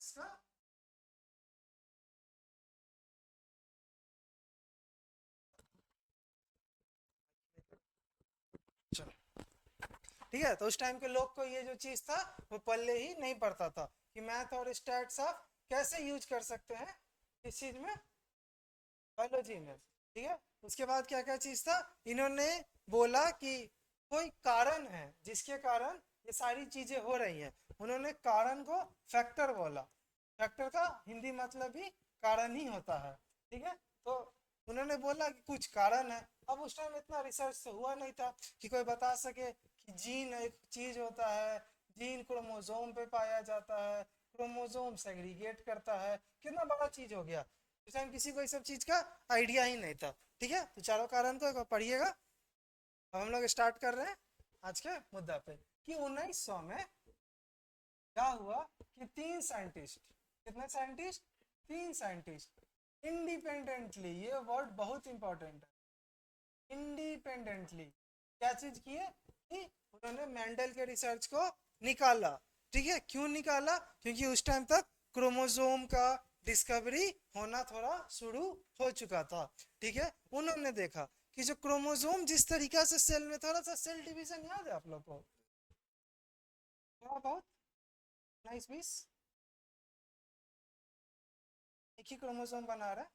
इसका चलो ठीक है। तो उस टाइम के लोग को ये जो चीज था वो पल्ले ही नहीं पड़ता था कि मैथ और स्टैट्स आप कैसे यूज कर सकते हैं इस चीज में, बायोलॉजी में। ठीक है, उसके बाद क्या क्या चीज था, इन्होंने बोला कि कोई कारण है जिसके कारण ये सारी चीजें हो रही हैं। उन्होंने कारण को फैक्टर बोला। फैक्टर का हिंदी मतलब ही कारण ही होता है। ठीक है, तो उन्होंने बोला कि कुछ कारण है। अब उस टाइम इतना रिसर्च तो हुआ नहीं था कि कोई बता सके कि जीन एक चीज होता है, जीन क्रोमोसोम पे पाया जाता है, क्रोमोसोम सेग्रीगेट करता है, कितना बड़ा चीज हो गया। उस टाइम किसी को इस सब चीज का आइडिया ही नहीं था। ठीक है, तो चारों कारण को एक बार पढ़िएगा। अब हम लोग स्टार्ट कर रहे हैं आज के मुद्दा पे कि 1900 में क्या हुआ कि तीन साइंटिस्ट, कितने साइंटिस्ट, तीन साइंटिस्ट इंडिपेंडेंटली, ये वर्ड बहुत इंपॉर्टेंट है, इंडिपेंडेंटली क्या चीज किए कि उन्होंने मेंडल के रिसर्च को निकाला। ठीक है, क्यों निकाला, क्योंकि उस टाइम तक क्रोमोसोम का डिस्कवरी होना थोड़ा शुरू हो चुका था। ठीक है, उन्होंने देखा कि जो क्रोमोसोम जिस तरीका से सेल में, थोड़ा सा सेल डिवीजन याद है आप लोग को, थोड़ा बहुत, 19-20, एक ही क्रोमोसोम बना रहा है।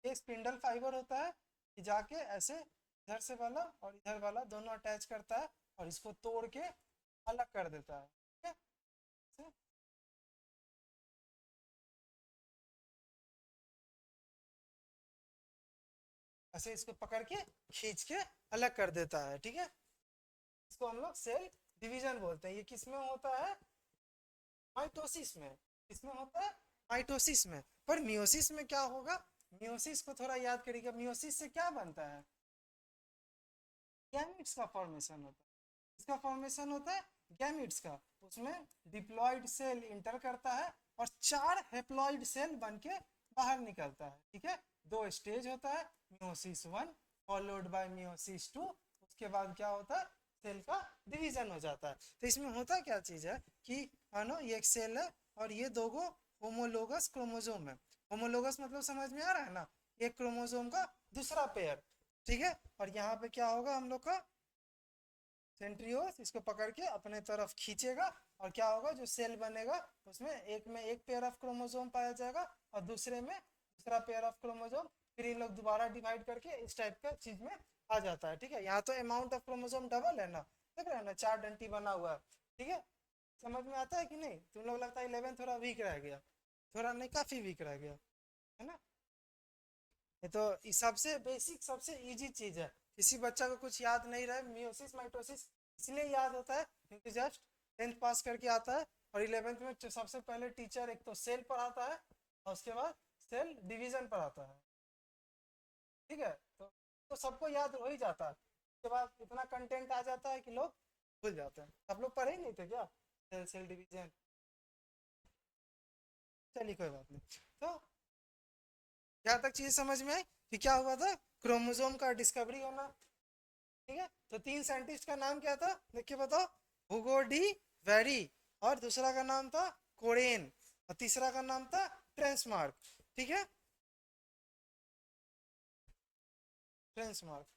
एक स्पिंडल फाइबर होता है कि जाके ऐसे इधर से वाला और इधर वाला दोनों अटैच करता है और इसको तोड़ के अलग कर देता है। ठीक है, ऐसे इसको पकड़ के खींच के अलग कर देता है। ठीक है, इसको हम लोग सेल डिवीजन बोलते हैं। ये किस में होता है, माइटोसिस में। किसमें होता है, माइटोसिस में। पर मियोसिस में क्या होगा, मियोसिस को थोड़ा याद करिएगा, मियोसिस से क्या बनता है, गैमिट्स का फॉर्मेशन होता है। इसका फॉर्मेशन होता है गैमिट्स का। उसमें डिप्लॉइड सेल इंटर करता है और चार हेप्लॉइड सेल बन के बाहर निकलता है। ठीक है, दो स्टेज होता है, मियोसिस 1 फॉलोड बाय मियोसिस 2। उसके बाद क्या होता है, सेल का डिवीजन हो जाता है। तो इसमें होता क्या चीज है कि मानो ये एक सेल है और ये दो गो होमोलोगस क्रोमोसोम है। होमोलोगस मतलब समझ में आ रहा है ना, एक क्रोमोसोम का दूसरा पेयर। ठीक है, और यहाँ पे क्या होगा हम लोग का, सेंट्रियोस इसको पकड़ के अपने तरफ खींचेगा और क्या होगा, जो सेल बनेगा उसमें एक में एक पेयर ऑफ क्रोमोसोम पाया जाएगा और दूसरे में दूसरा पेयर ऑफ क्रोमोसोम। फिर इन लोग दोबारा डिवाइड करके इस टाइप का चीज में आ जाता है। ठीक है, यहाँ तो अमाउंट ऑफ क्रोमोसोम डबल है ना, देख रहे हैं ना, चार डंटी बना हुआ है। ठीक है, समझ में आता है कि नहीं, तुम लोग लगता है 11 थोड़ा वीक रह गया, थोड़ा नहीं काफी वीक रह गया है ना। ये तो सबसे बेसिक सबसे इजी चीज है। किसी बच्चा को कुछ याद नहीं रहे, मियोसिस माइटोसिस इसलिए याद होता है क्योंकि जस्ट 10th पास करके आता है और 11th में सबसे पहले टीचर एक तो सेल पढ़ाता है और उसके बाद सेल डिवीजन पढ़ाता है। ठीक है, तो सबको याद हो ही जाता है। उसके बाद इतना कंटेंट आ जाता है कि लोग भूल जाते हैं। आप लोग पढ़े ही नहीं थे क्या, सेल सेल डिवीजन, चलिए कोई बात नहीं। तो यहाँ तक चीज समझ में आई कि क्या हुआ था, क्रोमोसोम का डिस्कवरी होना। ठीक है, तो तीन साइंटिस्ट का नाम क्या था, देखिए बताओ, हुगो डी वेरी, और दूसरा का नाम था कोरेन, और तीसरा का नाम था ट्रेंसमार्क। ठीक है, ट्रेंसमार्क।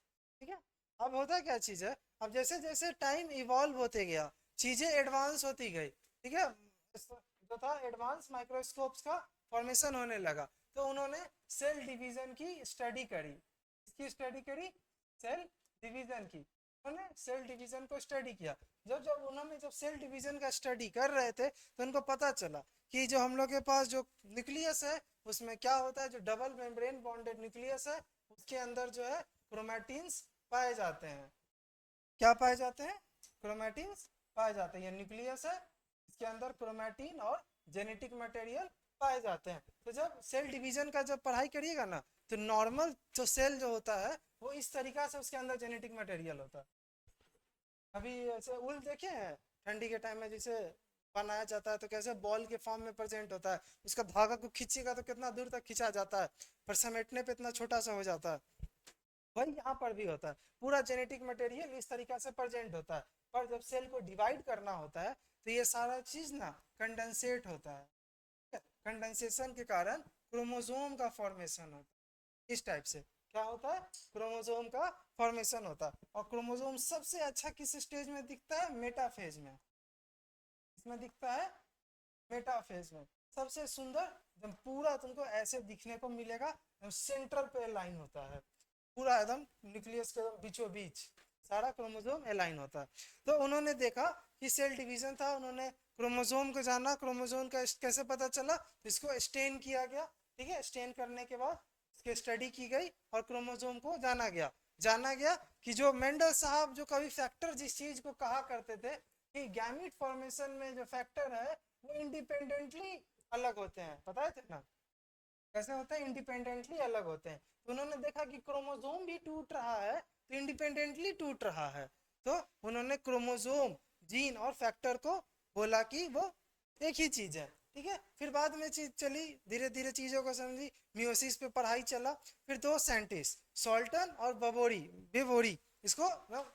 ठीक है, अब होता क्या चीज है, अब जैसे जैसे टाइम इवॉल्व होते गया, चीजें एडवांस होती गई। ठीक है, जो था एडवांस माइक्रोस्कोप्स का फॉर्मेशन होने लगा। तो उन्होंने सेल डिवीजन की स्टडी करी। इसकी स्टडी करी, सेल डिवीजन की। उन्होंने सेल डिवीजन को स्टडी किया। जब जब उन्होंने जब सेल डिवीजन का स्टडी कर रहे थे तो उनको पता चला कि जो हम लोग के पास जो न्यूक्लियस है उसमें क्या होता है, जो डबल मेम्ब्रेन बॉन्डेड न्यूक्लियस है उसके अंदर जो है क्रोमैटिन्स पाए जाते हैं। क्या पाए जाते हैं, क्रोमैटिन्स पाए जाते हैं। ये न्यूक्लियस है, इसके अंदर क्रोमैटिन और जेनेटिक मटेरियल पाए जाते हैं। तो जब सेल डिवीजन का जब पढ़ाई करिएगा ना, तो नॉर्मल जो सेल जो होता है वो इस तरीका से उसके अंदर जेनेटिक मटेरियल होता है। अभी ऐसे उल देखे हैं, ठंडी के टाइम में जैसे बनाया जाता है तो कैसे बॉल के फॉर्म में प्रेजेंट होता है, उसका धागा को खींचेगा तो कितना दूर तक खींचा जाता है, पर समेटने पे इतना छोटा सा हो जाता है। वही यहाँ पर भी होता है, पूरा जेनेटिक मटेरियल इस तरीका से प्रेजेंट होता है। पर जब सेल को डिवाइड करना होता है तो ये सारा चीज ना कंडेंसेट होता है। कंडेंसेशन के कारण क्रोमोसोम का फॉर्मेशन होता है। इस टाइप से क्या होता है, क्रोमोसोम का फॉर्मेशन होता है। और क्रोमोसोम सबसे अच्छा किस स्टेज में दिखता है, मेटाफेज में। इसमें दिखता है मेटाफेज में। सबसे सुंदर एकदम पूरा तुमको ऐसे दिखने को मिलेगा, सेंटर पे लाइन होता है पूरा एकदम न्यूक्लियस के बीचों बीच सारा क्रोमोसोम अलाइन होता है। तो उन्होंने देखा कि सेल डिवीजन था, उन्होंने क्रोमोसोम को जाना, क्रोमोसोम का कैसे पता चला, इसको स्टेन किया गया। ठीक है, स्टेन करने के बाद इसकी स्टडी की गई और क्रोमोसोम को जाना गया कि जो मेंडल साहब जो कभी फैक्टर जिस चीज को कहा करते थे कि गैमीट फॉर्मेशन में जो फैक्टर है वो इंडिपेंडेंटली अलग होते हैं, पता है ना कैसे होते हैं, इंडिपेंडेंटली अलग होते हैं। तो उन्होंने देखा कि क्रोमोसोम भी टूट रहा है तो इंडिपेंडेंटली टूट रहा है। तो उन्होंने क्रोमोसोम, जीन और फैक्टर को बोला कि वो एक ही चीज है। ठीक है, फिर बाद में चीज चली, धीरे धीरे चीजों को समझी, मियोसिस पे पढ़ाई चला। फिर दो साइंटिस्ट सॉल्टन और बेवोरी, इसको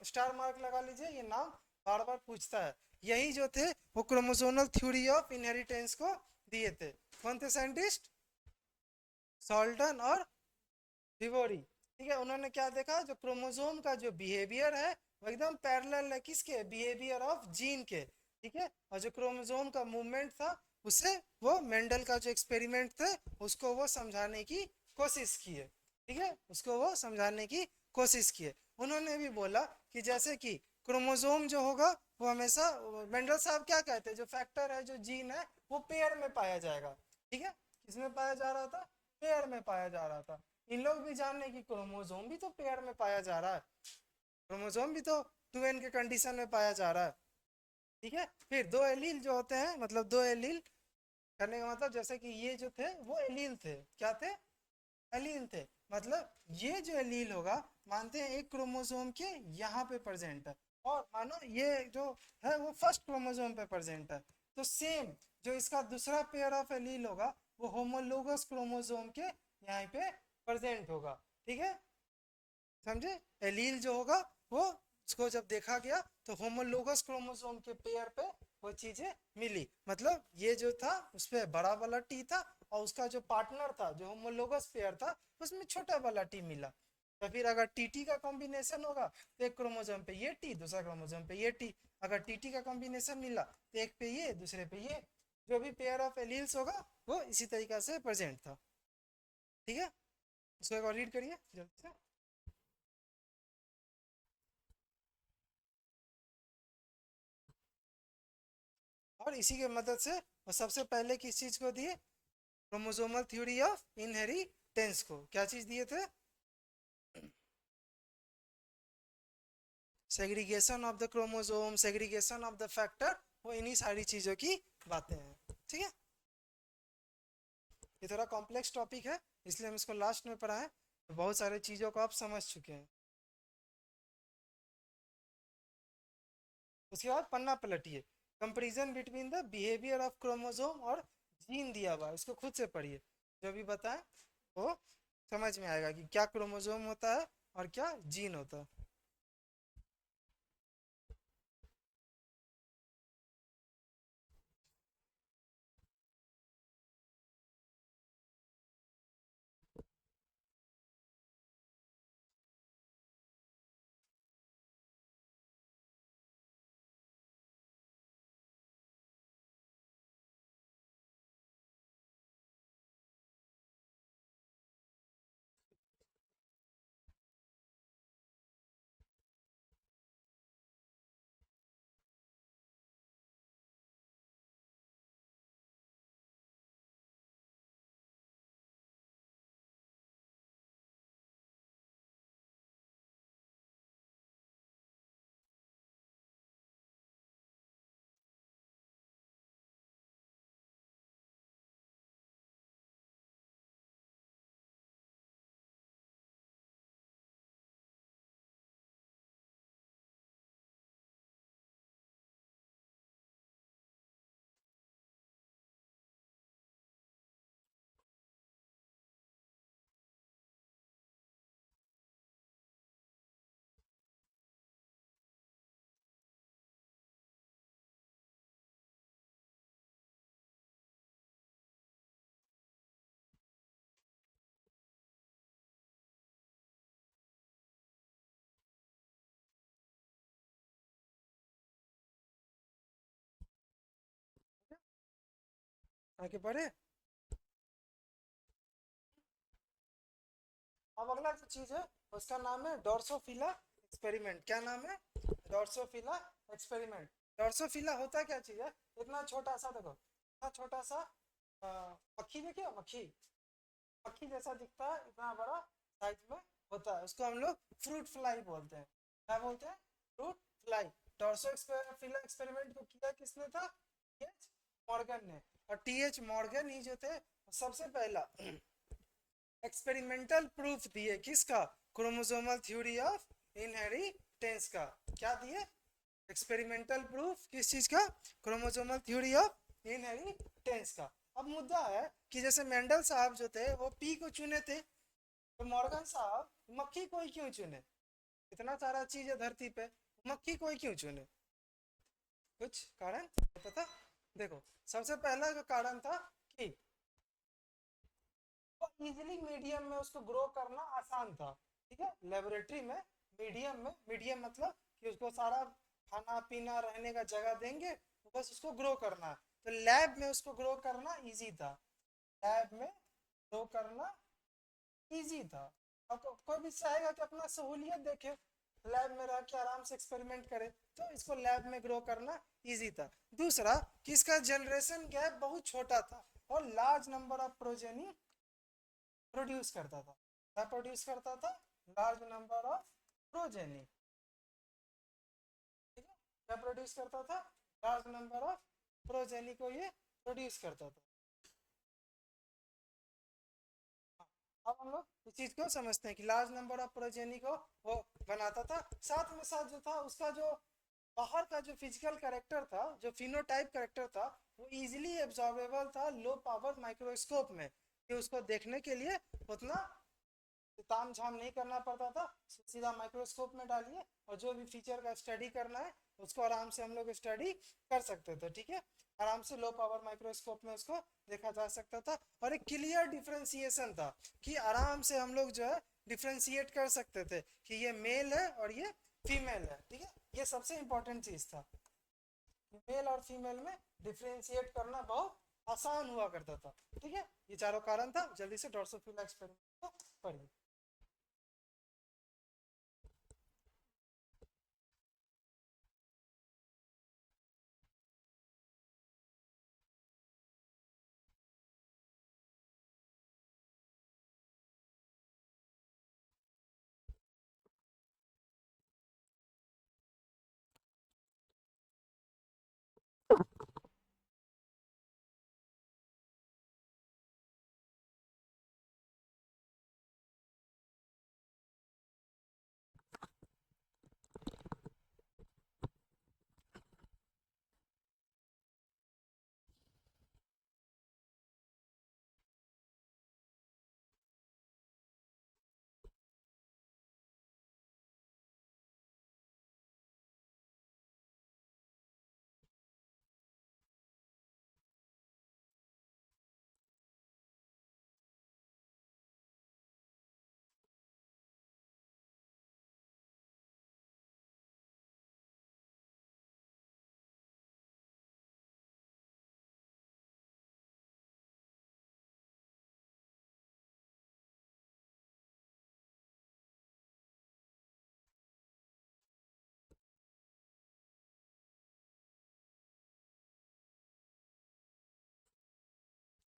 स्टार मार्क लगा लीजिए, ये नाम बार बार पूछता है। यही जो थे वो क्रोमोसोमल थ्योरी ऑफ इनहेरिटेंस को दिए थे। कौन थे साइंटिस्ट, सॉल्टन और विवोरी। ठीक है, उन्होंने क्या देखा, जो क्रोमोसोम का जो बिहेवियर है वो एकदम पैरेलल है किसके, बिहेवियर ऑफ जीन के। ठीक है, और जो क्रोमोसोम का मूवमेंट था उसे वो मेंडल का जो एक्सपेरिमेंट थे उसको वो समझाने की कोशिश किए। ठीक है, उसको वो समझाने की कोशिश किए। उन्होंने भी बोला कि जैसे कि क्रोमोसोम जो होगा वो हमेशा, मेंडल साहब क्या कहते हैं, जो फैक्टर है जो जीन है वो पेयर में पाया जाएगा। ठीक है, किसमें पाया जा रहा था, पेयर में पाया जा रहा था। इन लोग भी जाने कि क्रोमोसोम भी तो पेयर में पाया जा रहा है, क्रोमोसोम भी तो 2n के कंडीशन में पाया जा रहा है। ठीक है, फिर दो एलील जो होते हैं, मतलब दो एलील करने का मतलब जैसे कि ये जो थे वो एलील थे, क्या थे, एलील थे। मतलब ये जो एलील होगा, मानते हैं एक क्रोमोसोम के यहाँ पे प्रेजेंट है, और मानो ये जो है वो फर्स्ट क्रोमोसोम पे प्रेजेंट है, तो सेम जो इसका दूसरा पेयर ऑफ एलील होगा वो होमोलोगस क्रोमोसोम के यहाँ पे प्रेजेंट होगा। ठीक है, समझे, एलील जो होगा वो उसको जब देखा गया तो होमोलोगस क्रोमोसोम के पेयर पे वो चीजें मिली। मतलब ये जो था उस पर बड़ा वाला टी था और उसका जो पार्टनर था जो होमोलोगस पेयर था उसमें छोटा वाला टी मिला। तो फिर अगर टीटी का कॉम्बिनेशन होगा तो एक क्रोमोसोम पे ये टी, दूसरा क्रोमोसोम पे ये टी। अगर टीटी का कॉम्बिनेशन मिला तो एक पे ये, दूसरे पे ये, जो भी पेयर ऑफ एलील्स होगा वो इसी तरीका से प्रेजेंट था। ठीक है, उसको एक और रीड करिए जल्दी से। और इसी के मदद से वो सबसे पहले किस चीज को दिए, क्रोमोसोमल थ्योरी ऑफ इनहेरिटेंस को, क्या चीज दिए थे, segregation of the chromosome, segregation of the factor, वो इन्हीं सारी चीजों की बातें हैं। ठीक है, ये थोड़ा कॉम्प्लेक्स टॉपिक है इसलिए हम इसको लास्ट में पढ़ाएं, तो बहुत सारे चीजों को आप समझ चुके हैं। उसके बाद पन्ना पलटिए, comparison between the behaviour of chromosome और जीन दिया हुआ है, उसको खुद से पढ़िए, जो भी बताएं वो समझ में आएगा कि क्या क्रोमोसोम होता है और क्या जीन होता है। आगे बढ़े। अब अगला जो चीज है उसका नाम है डोर्सोफिला एक्सपेरिमेंट। क्या नाम है? डोर्सोफिला एक्सपेरिमेंट। डोर्सोफिला होता क्या चीज है? इतना छोटा सा, देखो इतना छोटा सा मक्खी, देखिए मक्खी, मक्खी जैसा दिखता है, इतना बड़ा साइज में होता है, उसको हम लोग फ्रूट फ्लाई बोलते हैं। क्या बोलते हैं? Fruit fly. डोर्सोफिला एक्सपेरिमेंट को किया किसने था? टीएच मॉर्गन ने। और टीएच मॉर्गन ही जो थे सबसे पहला एक्सपेरिमेंटल प्रूफ दिए किसका? क्रोमोसोमल थ्योरी ऑफ इनहेरिटेंस का। क्या दिए? एक्सपेरिमेंटल प्रूफ किस चीज का? क्रोमोसोमल थ्योरी ऑफ इनहेरिटेंस का। अब मुद्दा है कि जैसे मेंडल साहब जो थे वो पी को चुने थे, तो मॉर्गन साहब मक्खी को ही क्यों चुने? इतना सारा चीज है धरती पे, मक्खी को ही क्यों चुने? कुछ कारण पता? देखो, सबसे पहला जो कारण था कि तो इजीली मीडियम में उसको ग्रो करना आसान था। ठीक है, लेबोरेटरी में मीडियम में, मीडियम मतलब कि उसको सारा खाना पीना रहने का जगह देंगे, तो बस उसको ग्रो करना है। तो लैब में उसको ग्रो करना इजी था, लैब में ग्रो करना इजी था। अब कोई भी चाहेगा कि अपना सहूलियत देखे, लैब में रह के आराम से एक्सपेरिमेंट करे, तो इसको लैब में ग्रो करना इजी था। दूसरा कि इसका जनरेशन गैप बहुत छोटा था और large number of progeny produce करता था। क्या प्रोड्यूस करता था? Large number of progeny. ठीक है, क्या प्रोड्यूस करता था? लार्ज नंबर ऑफ प्रोजेनी को ये प्रोड्यूस करता था। अब हम लोग इस चीज को समझते हैं कि लार्ज नंबर ऑफ प्रोजेनी को वो बनाता था। साथ में साथ जो था उसका जो बाहर का जो फिजिकल कैरेक्टर था, जो फिनोटाइप कैरेक्टर था, वो इजीली एब्जॉर्बेबल था लो पावर माइक्रोस्कोप में, कि उसको देखने के लिए उतना ताम झाम नहीं करना पड़ता था। सीधा माइक्रोस्कोप में डालिए और जो भी फीचर का स्टडी करना है उसको आराम से हम लोग स्टडी कर सकते थे। ठीक है, आराम से लो पावर माइक्रोस्कोप में उसको देखा जा सकता था और एक क्लियर डिफ्रेंसिएशन था कि आराम से हम लोग जो है डिफ्रेंशिएट कर सकते थे कि ये मेल है और ये फीमेल है। ठीक है, ये सबसे इंपॉर्टेंट चीज था, मेल और फीमेल में डिफ्रेंशिएट करना बहुत आसान हुआ करता था। ठीक है, ये चारों कारण था। जल्दी से ड्रोसोफिला एक्सपेरिमेंट को पढ़िए।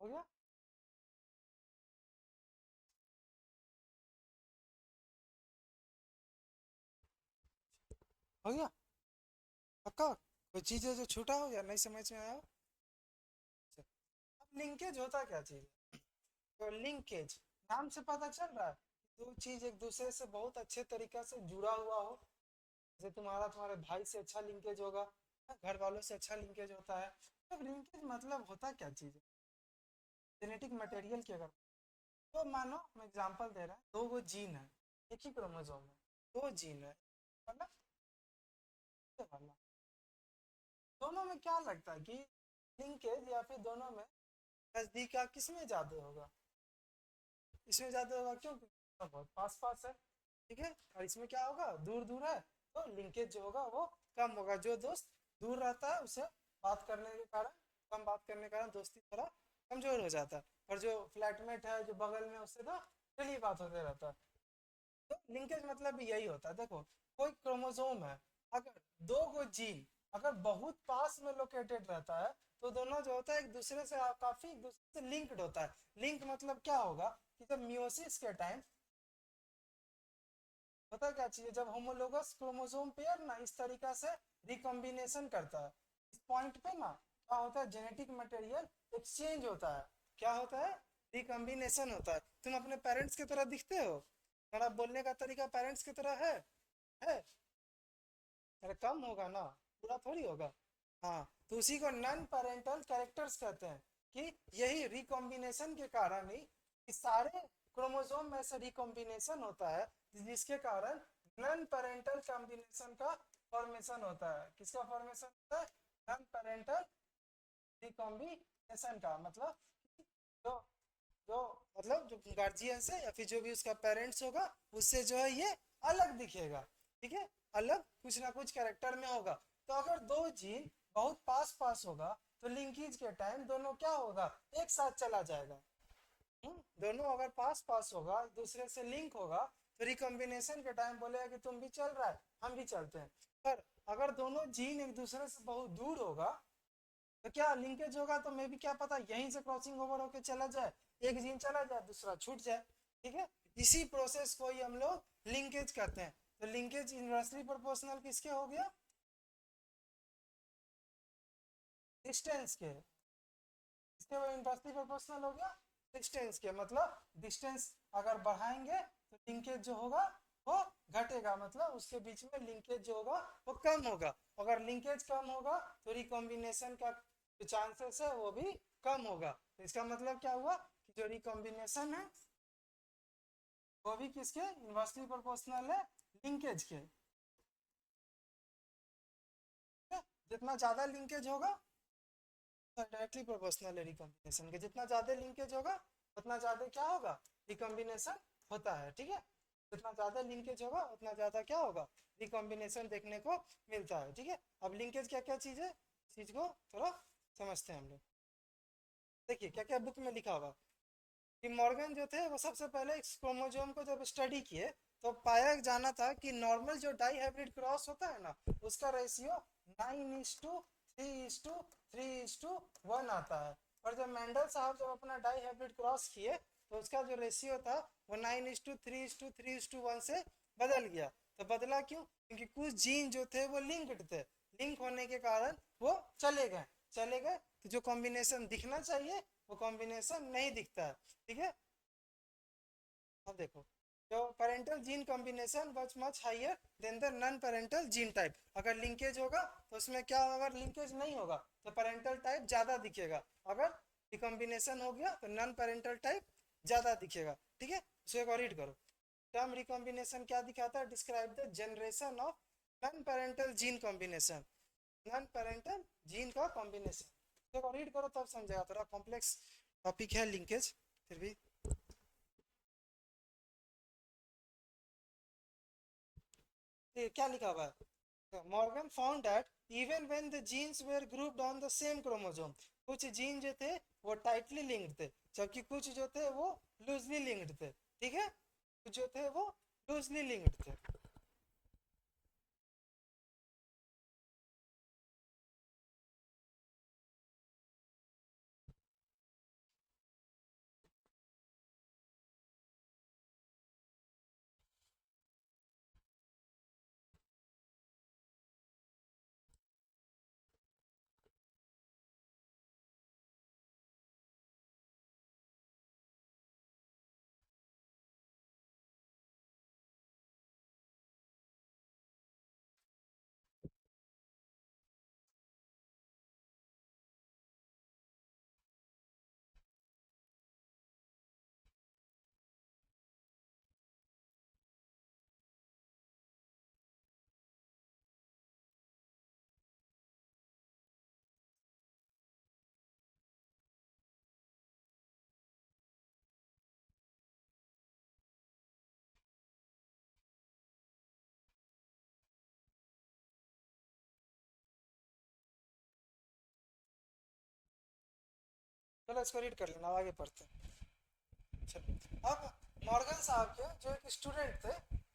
हो गया? हो गया पक्का? कोई चीज है जो छूटा हो या नहीं समझ में आया हो? अच्छा, अब लिंकेज होता क्या चीज है? तो लिंकेज नाम से पता चल रहा है, दो चीज एक दूसरे से बहुत अच्छे तरीका से जुड़ा हुआ हो। जैसे तुम्हारे भाई से अच्छा लिंकेज होगा, घर वालों से अच्छा लिंकेज होता है। तो लिंकेज मतलब होता क्या चीज है? जेनेटिक मटेरियल की अगर, तो मानो मैं एग्जांपल दे रहा हूँ, दो वो जीन है एक ही क्रोमोसोम में, दो जीन है वाला, ये वाला, दोनों में क्या लगता है कि लिंकेज या फिर दोनों में नजदीक का किसमें ज्यादा होगा? इसमें ज्यादा होगा, क्यों? क्योंकि बहुत पास पास है। ठीक है, और इसमें क्या होगा? दूर दूर है, तो लिंकेज जो होगा वो कम होगा। जो दोस्त दूर रहता है उसे बात करने के कारण, कम बात करने के कारण दोस्ती थोड़ा कमजोर हो जाता है। और जो फ्लैटमेट है जो बगल में उससे तो डेली बात होते रहता है। तो लिंकेज मतलब भी यही होता है। देखो कोई क्रोमोसोम है, अगर दो गो जीन अगर बहुत पास में लोकेटेड रहता है तो दोनों जो होता है एक दूसरे से काफी एक दूसरे से लिंक्ड होता है। लिंक मतलब क्या होगा कि जब मियोसिस के टाइम पता क्या चीज है, जब होमोलोगस क्रोमोसोम पेयर ना इस तरीका से रिकॉम्बिनेशन करता है, इस पॉइंट पे ना क्या होता है, जेनेटिक मटेरियल एक्सचेंज होता है। क्या होता है? रिकॉम्बिनेशन होता है। तुम अपने पेरेंट्स की तरह दिखते हो, तुम्हारा बोलने का तरीका पेरेंट्स की तरह है? अरे कम होगा ना, पूरा थोड़ी होगा। हाँ, तो उसी को नॉन पेरेंटल कैरेक्टर्स कहते हैं। कि यही रिकॉम्बिनेशन के कारण ही इस सारे क्रोमोसोम में से रिकॉम्बिनेशन होता है, जिसके कारण नॉन पेरेंटल कॉम्बिनेशन का फॉर्मेशन होता है। किसका फॉर्मेशन होता है? नॉन पेरेंटल रिकॉम्बिनेशन का मतलब जो जो मतलब जो गार्जियन है या फिर जो भी उसका पेरेंट्स होगा उससे जो है ये अलग दिखेगा। ठीक है, अलग कुछ ना कुछ कैरेक्टर में होगा। तो अगर दो जीन बहुत पास पास होगा तो लिंकेज के टाइम दोनों क्या होगा, एक साथ चला जाएगा। दोनों अगर पास पास होगा एक दूसरे से लिंक होगा तो रिकॉम्बिनेशन के टाइम बोलेगा कि तुम भी चल रहा है हम भी चलते हैं। पर अगर दोनों जीन एक दूसरे से बहुत दूर होगा तो क्या लिंकेज होगा, तो मे भी क्या पता यहीं से क्रॉसिंग ओवर होके चला जाए, एक जीन चला जाए दूसरा छूट जाए। ठीक है, इसी प्रोसेस को ही हम लोग लिंकेज कहते हैं। तो लिंकेज इन्वर्सली प्रोपोर्शनल किसके हो गया? डिस्टेंस के। इसके इन्वर्सली प्रोपोर्शनल हो गया डिस्टेंस के। मतलब डिस्टेंस अगर बढ़ाएंगे तो लिंकेज जो होगा वो घटेगा, मतलब उसके बीच में लिंकेज जो होगा वो कम होगा। अगर लिंकेज कम होगा तो रिकॉम्बिनेशन का जो चांसेस है वो भी कम होगा। तो इसका मतलब क्या हुआ कि जो रिकॉम्बिनेशन है वो भी किसके इन्वर्सली प्रोपोर्शनल है? लिंकेज के। जितना ज्यादा लिंकेज होगा डायरेक्टली प्रोपोर्शनल है रिकॉम्बिनेशन के। जितना ज्यादा लिंकेज होगा उतना ज्यादा क्या होगा, रिकॉम्बिनेशन होता है। ठीक है, जितना ज्यादा लिंकेज होगा उतना ज्यादा क्या होगा, रिकॉम्बिनेशन देखने को मिलता है। ठीक है, अब लिंकेज क्या क्या चीज है, चीज को थोड़ा समझते हैं हम लोग। देखिए क्या क्या बुक में लिखा हुआ कि मॉर्गन जो थे वो सबसे पहले इस क्रोमोसोम को जब स्टडी किए तो पाया जाना था कि नॉर्मल जो डाई हाइब्रिड क्रॉस होता है ना उसका रेशियो 9:3:3:1 आता है। और जब मेंडल साहब जब अपना डाई हाइब्रिड क्रॉस किए तो उसका जो रेशियो था वो 9:3:3:1 से बदल गया। तो बदला क्यों? क्योंकि कुछ जीन जो थे वो लिंक्ड थे, लिंक होने के कारण वो चले गए तो जो कॉम्बिनेशन दिखना चाहिए वो कॉम्बिनेशन नहीं दिखता है। ठीक है, अब देखो जो parental gene combination was much higher than the non parental gene type. अगर लिंकेज होगा तो उसमें क्या होगा, अगर लिंकेज नहीं होगा तो पेरेंटल टाइप ज्यादा दिखेगा, अगर रिकॉम्बिनेशन हो गया तो नॉन पेरेंटल टाइप ज्यादा दिखेगा। ठीक है, उसे एक और रीड करो। टर्म रिकॉम्बिनेशन क्या दिखाता है? Describe the generation of non parental gene combination. Non parental gene का कॉम्बिनेशन एक और रीड करो तब समझेगा, थोड़ा कॉम्प्लेक्स टॉपिक है लिंकेज फिर भी। ये क्या लिखा हुआ है? Morgan found that even when the genes were grouped on the same chromosome, कुछ जीन जो थे वो टाइटली लिंक्ड थे जबकि कुछ जो थे वो लूजली लिंक्ड थे। ठीक है, कुछ जो थे वो लूजली लिंक्ड थे। चलो इसको रीड कर लेना, आगे पढ़ते हैं। चलो अब मॉर्गन साहब के जो एक स्टूडेंट थे,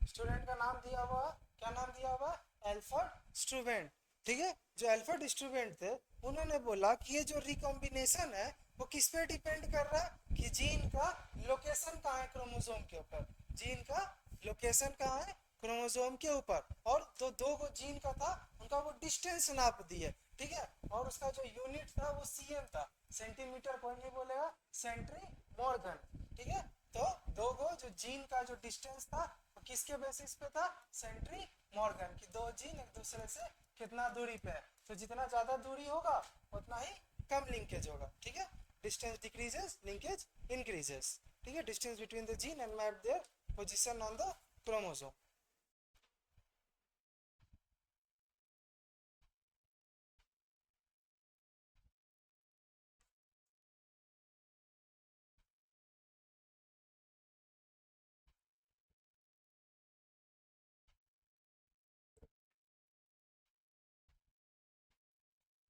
स्टूडेंट का नाम दिया हुआ है, क्या नाम दिया हुआ है? Alfred student. ठीक है, जो एल्फ्रेड स्टूडेंट थे उन्होंने बोला कि ये जो रिकॉम्बिनेशन है वो किस पे डिपेंड कर रहा है कि जीन का लोकेशन कहाँ है क्रोमोसोम के ऊपर। जीन का लोकेशन कहाँ है क्रोमोसोम के ऊपर। और तो दो को जीन का था, उनका वो डिस्टेंस नाप दिए। ठीक है, और उसका जो यूनिट था वो सीएम था, सेंटीमीटर कोई नहीं बोलेगा, सेंट्री मॉर्गन। ठीक है, तो दो गो जो जीन का जो डिस्टेंस था वो किसके बेसिस पे था? सेंट्री मॉर्गन की। दो जीन एक दूसरे से कितना दूरी पे है, तो जितना ज्यादा दूरी होगा उतना ही कम लिंकेज होगा। ठीक है, डिस्टेंस डिक्रीजेस, लिंकेज इंक्रीजेस। ठीक है, distance between the gene and map their position on the chromosome.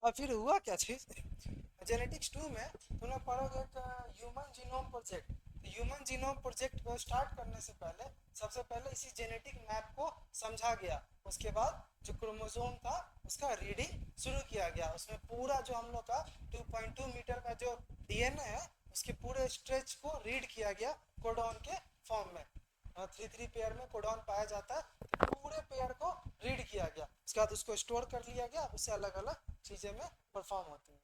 और फिर हुआ क्या चीज? जेनेटिक्स 2 में तुम लोग पढ़ोगे एक human genome project. Human genome project को स्टार्ट करने से पहले सबसे पहले इसी जेनेटिक मैप को समझा गया। उसके बाद जो क्रोमोसोम था उसका रीडिंग शुरू किया गया। उसमें पूरा जो हम लोग का 2.2 मीटर का जो डीएनए है उसके पूरे स्ट्रेच को रीड किया गया कोडॉन के फॉर्म में। 3 पेयर में कोडॉन पाया जाता है, तो पूरे पेयर को रीड किया गया। उसके बाद उसको स्टोर कर लिया गया, उससे अलग अलग चीजें में परफॉर्म होती हैं।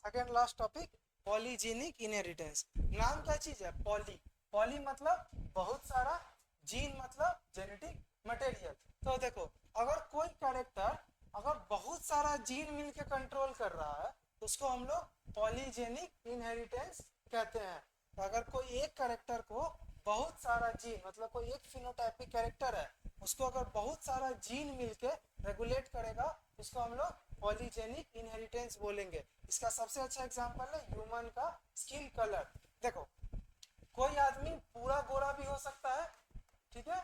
Second last topic, polygenic inheritance. नाम क्या चीज है? पॉली। पॉली मतलब बहुत सारा, जीन मतलब जेनेटिक मटेरियल। तो देखो, अगर कोई कैरेक्टर अगर बहुत सारा जीन मिलके कंट्रोल कर रहा है तो उसको हम लोग पॉलीजेनिक इनहेरिटेंस कहते हैं। तो अगर कोई एक कैरेक्टर को बहुत सारा जीन, मतलब कोई एक फिनोटाइपिक कैरेक्टर है, उसको अगर बहुत सारा जीन मिलके रेगुलेट करेगा उसको हम लोग पॉलीजेनिक इनहेरिटेंस बोलेंगे। इसका सबसे अच्छा एग्जांपल है ह्यूमन का स्किन कलर। देखो, कोई आदमी पूरा गोरा भी हो सकता है, ठीक है,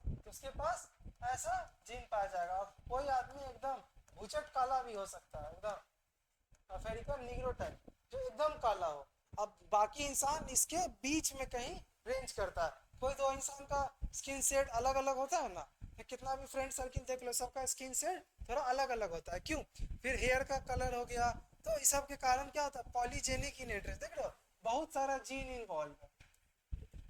तो उसके पास ऐसा जीन पाया जाएगा। और कोई आदमी एकदम भूचट काला भी हो सकता है, एकदम अफ्रीकन निग्रो टाइप, जो एकदम काला हो। अब बाकी इंसान इसके बीच में कहीं रेंज करता है। कोई दो इंसान का स्किन शेड अलग अलग होता है ना, फिर कितना भी फ्रेंड सर्किल देख लो सबका स्किन शेड थोड़ा अलग अलग होता है। क्यों? फिर हेयर का कलर हो गया, तो इस सब के कारण क्या होता है? Polygenic inheritance. देख लो, बहुत सारा जीन इन्वॉल्व है।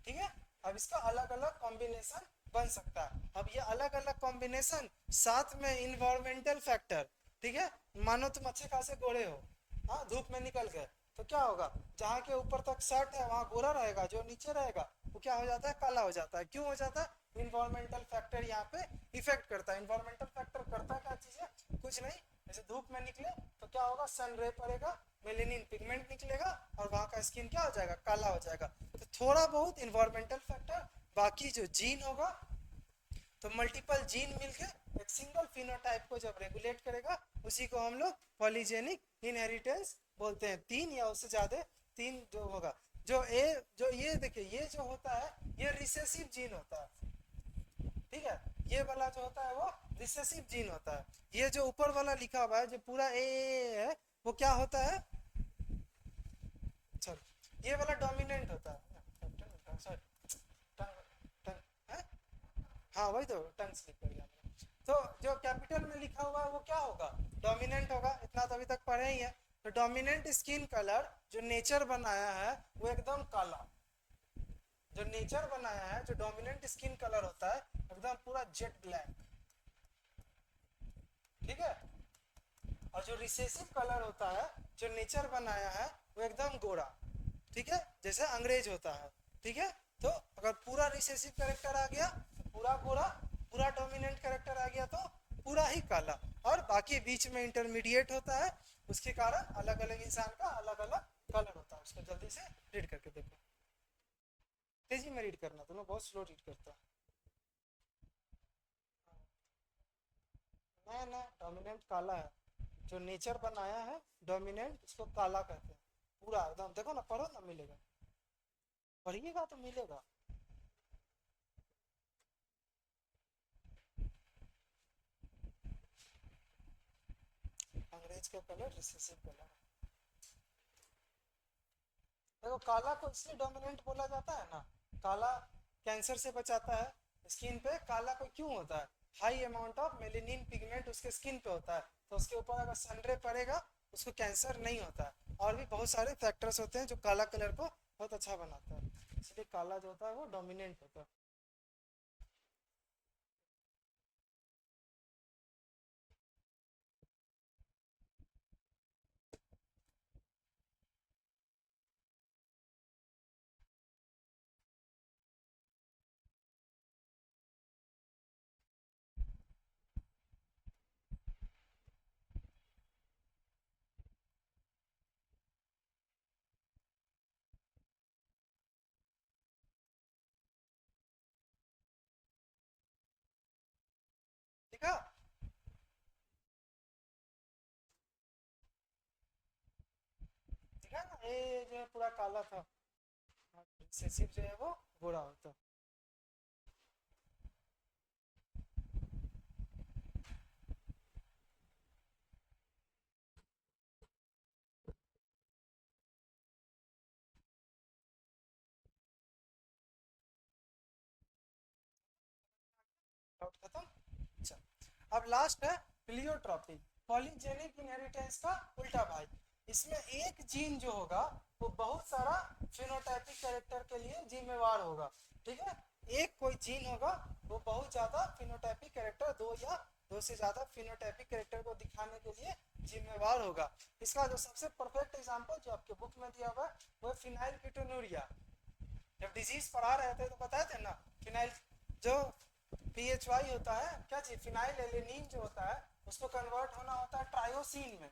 ठीक है, अब इसका अलग अलग कॉम्बिनेशन बन सकता है। अब ये अलग अलग कॉम्बिनेशन साथ में इन्वायरमेंटल फैक्टर। ठीक है, मानो तुम अच्छे खासे गोरे हो, हाँ, धूप में निकल गए, तो क्या होगा? जहाँ के ऊपर तक शर्ट है वहाँ गोरा रहेगा, जो नीचे रहेगा वो क्या हो जाता है? काला हो जाता है। क्यों हो जाता है? इन्वायरमेंटल फैक्टर यहाँ पे इफेक्ट करता है। इन्वायरमेंटल फैक्टर करता क्या चीज है? कुछ नहीं, जैसे धूप में निकले तो क्या होगा? सन रे पड़ेगा, मेलेनिन पिगमेंट निकलेगा और वहाँ का स्किन क्या हो जाएगा? काला हो जाएगा। तो थोड़ा बहुत इन्वायरमेंटल फैक्टर, बाकी जो जीन होगा, तो मल्टीपल जीन मिलके एक सिंगल फिनोटाइप को जब रेगुलेट करेगा उसी को हम लोग पॉलीजेनिक इनहेरिटेंस बोलते हैं। तीन या उससे ज्यादा, तीन जो होगा, जो ये देखिए, ये जो होता है ये रिसेसिव जीन होता है। ठीक है, ये वाला जो होता है वो रिसेसिव जीन होता है। ये जो ऊपर वाला लिखा हुआ है जो पूरा है, वो क्या होता है? चलो, ये वाला डोमिनेंट होता है। सॉरी, टंग टंग है, हाँ वही तो, टंग स्लिप कर गया मैंने। तो जो कैपिटल में लिखा हुआ है वो क्या होगा? डोमिनेंट होगा। इतना तो अभी तक पढ़े ही है। तो डोमिनेंट स्किन कलर जो नेचर बनाया है वो एकदम काला, जो नेचर बनाया है जो डोमिनेंट स्किन कलर होता है एकदम पूरा जेट ब्लैक, ठीक है। और जो रिसेसिव कलर होता है जो नेचर बनाया है वो एकदम गोरा, ठीक है, जैसे अंग्रेज होता है, ठीक है। तो अगर पूरा रिसेसिव कैरेक्टर आ गया तो पूरा गोरा, पूरा डोमिनेंट कैरेक्टर आ गया तो पूरा ही काला, और बाकी बीच में इंटरमीडिएट होता है, उसके कारण अलग अलग इंसान का अलग अलग कलर होता है। उसको जल्दी से रीड करके देखो, तेजी में रीड करना, तुम्हें बहुत स्लो रीड करता है। ना ना, डोमिनेंट काला है, जो नेचर बनाया है डोमिनेंट उसको काला कहते हैं, पूरा एकदम। देखो ना, पढ़ो ना, मिलेगा, पढ़िएगा तो मिलेगा। अंग्रेज का कलर रिसेसिव कलर। देखो काला को इसलिए डोमिनेंट बोला जाता है ना, काला कैंसर से बचाता है। स्किन पे काला को क्यों होता है? High amount of melanin pigment उसके स्किन पे होता है, तो उसके ऊपर अगर सनरे पड़ेगा उसको कैंसर नहीं होता है। और भी बहुत सारे फैक्टर्स होते हैं जो काला कलर को बहुत अच्छा बनाता है, इसलिए काला जो होता है वो डोमिनेंट होता है। ठीक है, ठीक है ना, ये जो है पूरा काला था, रिसेसिव जो है वो गोरा होता है। डाउट खत्म। अच्छा, अब लास्ट है प्लियोट्रॉपी, पॉलीजेनिक इनहेरिटेंस का उल्टा भाई। इसमें एक जीन जो होगा वो बहुत सारा फिनोटाइपिक कैरेक्टर के लिए जिम्मेवार होगा, ठीक है। एक कोई जीन होगा वो बहुत ज्यादा फिनोटाइपिक कैरेक्टर, दो या दो से ज्यादा फिनोटाइपिक कैरेक्टर को दिखाने के लिए जिम्मेवार होगा। इसका जो सबसे परफेक्ट एग्जांपल जो आपके बुक में दिया हुआ है वो फिनाइल कीटोनूरिया। जब डिजीज पढ़ा रहे थे तो बताए थे ना, फिनाइल जो PHY होता है, क्या चीज, फिनाइल एलेनिन जो होता है उसको कन्वर्ट होना होता है ट्रायोसिन में।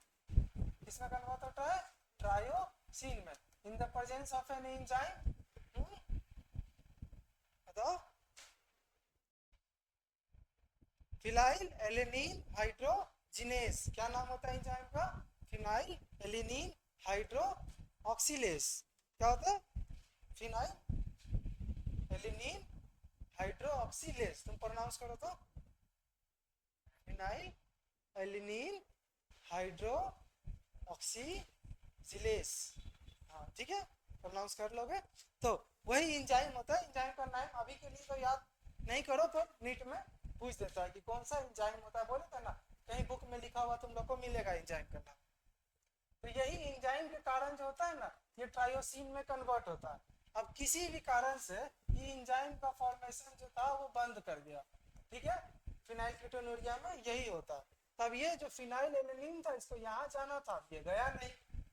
किसमें कन्वर्ट होता है? ट्रायोसिन में, in the presence of an enzyme. बताओ, फिनाइल एलेनिन हाइड्रोजिनेस, क्या नाम होता है एंजाइम का? Phenylalanine hydroxylase. क्या होता है? फिनाइल एलेनिन हाइड्रो ऑक्सीलेस, तुम प्रोनाउंस करो तो, फिनाइल एलिनीन हाइड्रो ऑक्सीजिलेस। हाँ ठीक है, प्रोनाउंस कर लोगे तो वही इंजाइम होता है। इंजाइम का नाम अभी के लिए तो याद नहीं करो, तो नीट में पूछ देता है कि कौन सा इंजाइम होता है, बोले था ना, कहीं बुक में लिखा हुआ तुम लोग को मिलेगा इंजाइम का नाम। तो यही इंजाइम के कारण जो होता है ना, ये ट्रायोसिन में कन्वर्ट होता है। अब किसी भी कारण से ये इंजाइम का फॉर्मेशन जो था वो बंद कर दिया, ठीक है। फिनाइल कीटोनूरिया में यही होता है। तब ये जो फिनाइल एलेनिन था इसको यहाँ जाना था, ये गया नहीं,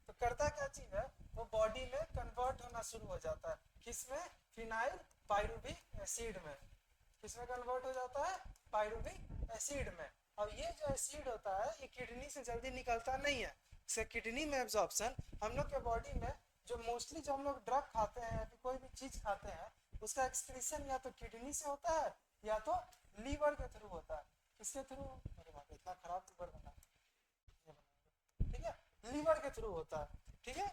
तो करता क्या चीज है, वो बॉडी में कन्वर्ट होना शुरू हो जाता है। किसमें? फिनाइल पायरुविक एसिड में। किसमें कन्वर्ट हो जाता है? पायरुविक एसिड में। अब ये जो एसिड होता है ये किडनी से जल्दी निकलता नहीं है, इसका किडनी में एब्जॉर्प्शन, हम लोग के बॉडी में जो मोस्टली जो हम लोग ड्रग खाते हैं या फिर कोई भी चीज खाते हैं उसका एक्सक्रीशन या तो किडनी से होता है या तो लीवर के थ्रू होता है। किसके थ्रू? अरे बाप रे, इतना खराब लीवर बना, ठीक है, लीवर के थ्रू होता है, ठीक है।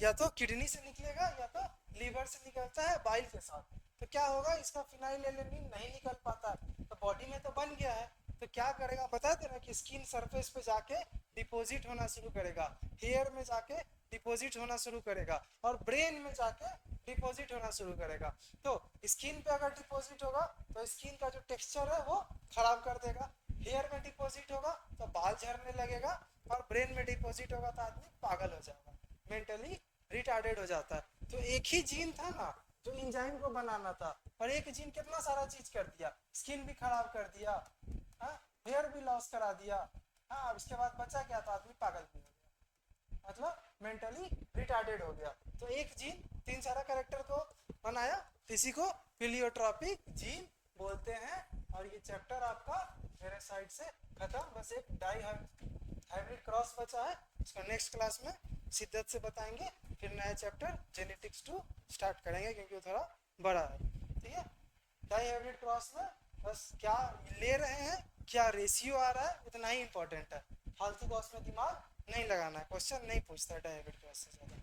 या तो किडनी से निकलेगा या तो लीवर से निकलता है बाइल के साथ। तो क्या होगा, इसका फिनाइल एलेनिन नहीं निकल पाता, तो बॉडी में तो बन गया है, तो क्या करेगा बता देना कि स्किन सरफेस पे जाके डिपॉजिट होना शुरू करेगा, हेयर में जाके डिपॉजिट होना शुरू करेगा, और ब्रेन में जाके डिपॉजिट होना शुरू करेगा। तो स्किन पे अगर डिपॉजिट होगा तो स्किन का जो टेक्सचर है वो खराब कर देगा, हेयर में डिपॉजिट होगा तो बाल झड़ने लगेगा, और ब्रेन में डिपॉजिट होगा तो आदमी पागल हो जाएगा, मेंटली रिटार्डेड हो जाता है। तो एक ही जीन था ना जो इंजाइम को बनाना था, और एक जीन कितना सारा चीज कर दिया, स्किन भी खराब कर दिया, हेयर भी लॉस करा दिया। हाँ, उसके बाद बचा क्या, तो आदमी पागल भी हो गया, मतलब मेंटली रिटार्डेड हो गया। तो एक जीन तीन सारा कैरेक्टर को बनाया, इसी को प्लीयोट्रॉपिक जीन बोलते हैं। और ये चैप्टर आपका मेरे साइड से खत्म, बस एक डाई हाइब्रिड क्रॉस बचा है, उसको नेक्स्ट क्लास में शिद्दत से बताएंगे। फिर नया चैप्टर जेनेटिक्स 2 स्टार्ट करेंगे, क्योंकि वो थोड़ा बड़ा है। ठीक है, डाई हाइब्रिड क्रॉस में बस क्या ले रहे हैं, क्या रेशियो आ रहा है, उतना ही इंपॉर्टेंट है। फालतू का उसमें दिमाग नहीं लगाना है, क्वेश्चन नहीं पूछता है डाई हाइब्रिड क्रॉस से ज़्यादा।